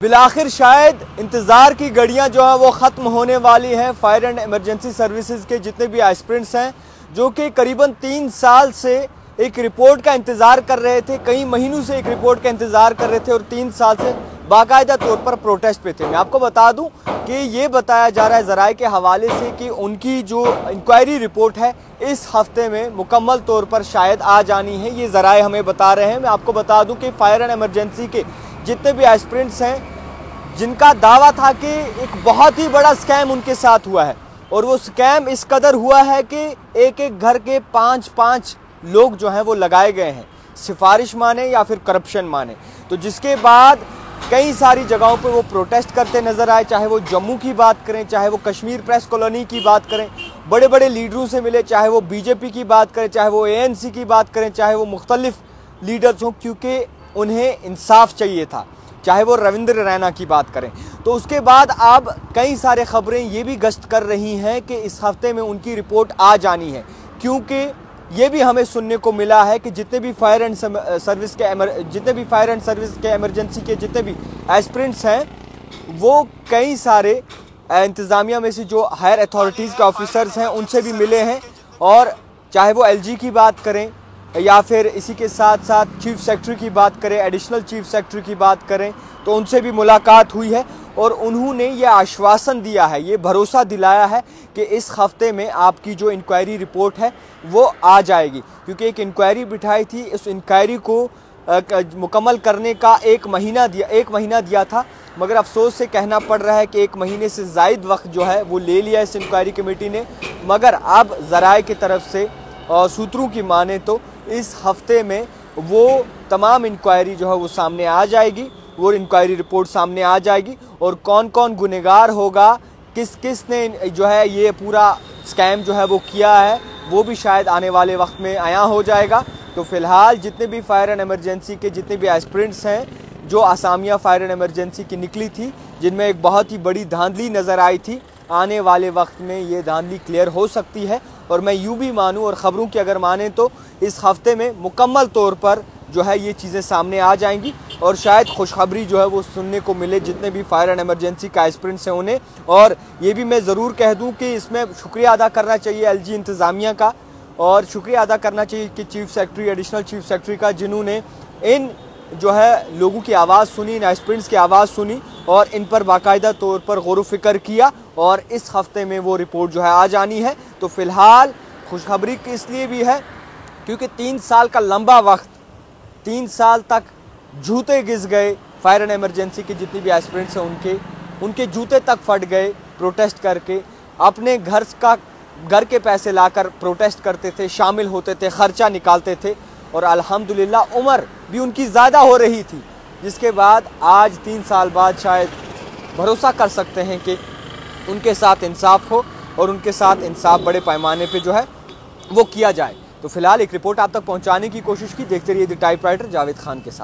बिलाखिर शायद इंतज़ार की घड़ियां जो है वो ख़त्म होने वाली हैं। फायर एंड इमरजेंसी सर्विसेज के जितने भी एस्पिरेंट्स हैं जो कि करीबन 3 साल से एक रिपोर्ट का इंतज़ार कर रहे थे, कई महीनों से एक रिपोर्ट का इंतज़ार कर रहे थे और 3 साल से बाकायदा तौर पर प्रोटेस्ट पे थे। मैं आपको बता दूं कि ये बताया जा रहा है ज़राए के हवाले से कि उनकी जो इंक्वायरी रिपोर्ट है इस हफ्ते में मुकम्मल तौर पर शायद आ जानी है, ये ज़राए हमें बता रहे हैं। मैं आपको बता दूं कि फायर एंड इमरजेंसी के जितने भी एस्पिरेंट्स हैं जिनका दावा था कि एक बहुत ही बड़ा स्कैम उनके साथ हुआ है और वो स्कैम इस कदर हुआ है कि एक एक घर के 5-5 लोग जो हैं वो लगाए गए हैं, सिफारिश माने या फिर करप्शन माने। तो जिसके बाद कई सारी जगहों पर वो प्रोटेस्ट करते नज़र आए, चाहे वो जम्मू की बात करें, चाहे वो कश्मीर प्रेस कॉलोनी की बात करें, बड़े बड़े लीडरों से मिले, चाहे वो बीजेपी की बात करें, चाहे वो ANC की बात करें, चाहे वो मुख्तलिफ लीडर्स हों, क्योंकि उन्हें इंसाफ चाहिए था, चाहे वो रविंद्र रैना की बात करें। तो उसके बाद अब कई सारे खबरें ये भी गश्त कर रही हैं कि इस हफ्ते में उनकी रिपोर्ट आ जानी है, क्योंकि ये भी हमें सुनने को मिला है कि जितने भी फायर एंड सर्विस के एमरजेंसी के जितने भी एस्पिरेंट्स हैं वो कई सारे इंतज़ामिया में से जो हायर अथॉरिटीज़ के ऑफिसर्स हैं उनसे भी मिले हैं, और चाहे वो LG की बात करें या फिर इसी के साथ साथ चीफ सेक्रेटरी की बात करें, एडिशनल चीफ सेक्रेटरी की बात करें, तो उनसे भी मुलाकात हुई है और उन्होंने ये आश्वासन दिया है, ये भरोसा दिलाया है कि इस हफ्ते में आपकी जो इंक्वायरी रिपोर्ट है वो आ जाएगी। क्योंकि एक इंक्वायरी बिठाई थी, उस इंक्वायरी को मुकम्मल करने का एक महीना दिया था, मगर अफसोस से कहना पड़ रहा है कि 1 महीने से ज़ायद वक्त जो है वो ले लिया इस इंक्वायरी कमेटी ने। मगर अब ज़राए की तरफ से और सूत्रों की माने तो इस हफ्ते में वो तमाम इंक्वायरी जो है वो सामने आ जाएगी, वो इंक्वायरी रिपोर्ट सामने आ जाएगी और कौन कौन गुनहगार होगा, किस ने जो है ये पूरा स्कैम जो है वो किया है, वो भी शायद आने वाले वक्त में आया हो जाएगा। तो फ़िलहाल जितने भी फायर एंड इमरजेंसी के जितने भी एस्पिरेंट्स हैं जो असामियाँ फायर एंड इमरजेंसी की निकली थी, जिनमें एक बहुत ही बड़ी धांधली नज़र आई थी, आने वाले वक्त में ये धांधली क्लियर हो सकती है। और मैं यूँ भी मानूँ और ख़बरों की अगर माने तो इस हफ्ते में मुकम्मल तौर पर जो है ये चीज़ें सामने आ जाएंगी और शायद खुशखबरी जो है वो सुनने को मिले जितने भी फायर एंड इमरजेंसी का एस्पिरेंट्स हैं उन्हें। और ये भी मैं ज़रूर कह दूं कि इसमें शुक्रिया अदा करना चाहिए LG इंतज़ामिया का, और शुक्रिया अदा करना चाहिए कि chief secretary, additional chief secretary का, जिन्होंने इन जो है लोगों की आवाज़ सुनी, इन एस्पिरेंट्स की आवाज़ सुनी और इन पर बाकायदा तौर पर गौर व फिक्र किया और इस हफ्ते में वो रिपोर्ट जो है आ जानी है। तो फ़िलहाल खुशखबरी इसलिए भी है क्योंकि 3 साल का लंबा वक्त, 3 साल तक जूते घिस गए फायर एंड इमरजेंसी के जितने भी एस्पिरेंट्स हैं उनके जूते तक फट गए प्रोटेस्ट करके, अपने घर के पैसे लाकर प्रोटेस्ट करते थे, शामिल होते थे, ख़र्चा निकालते थे और अल्हम्दुलिल्लाह उम्र भी उनकी ज़्यादा हो रही थी, जिसके बाद आज 3 साल बाद शायद भरोसा कर सकते हैं कि उनके साथ इंसाफ हो और उनके साथ इंसाफ बड़े पैमाने पे जो है वो किया जाए। तो फिलहाल एक रिपोर्ट आप तक पहुंचाने की कोशिश की। देखते रहिए द टाइपराइटर जावेद खान के साथ।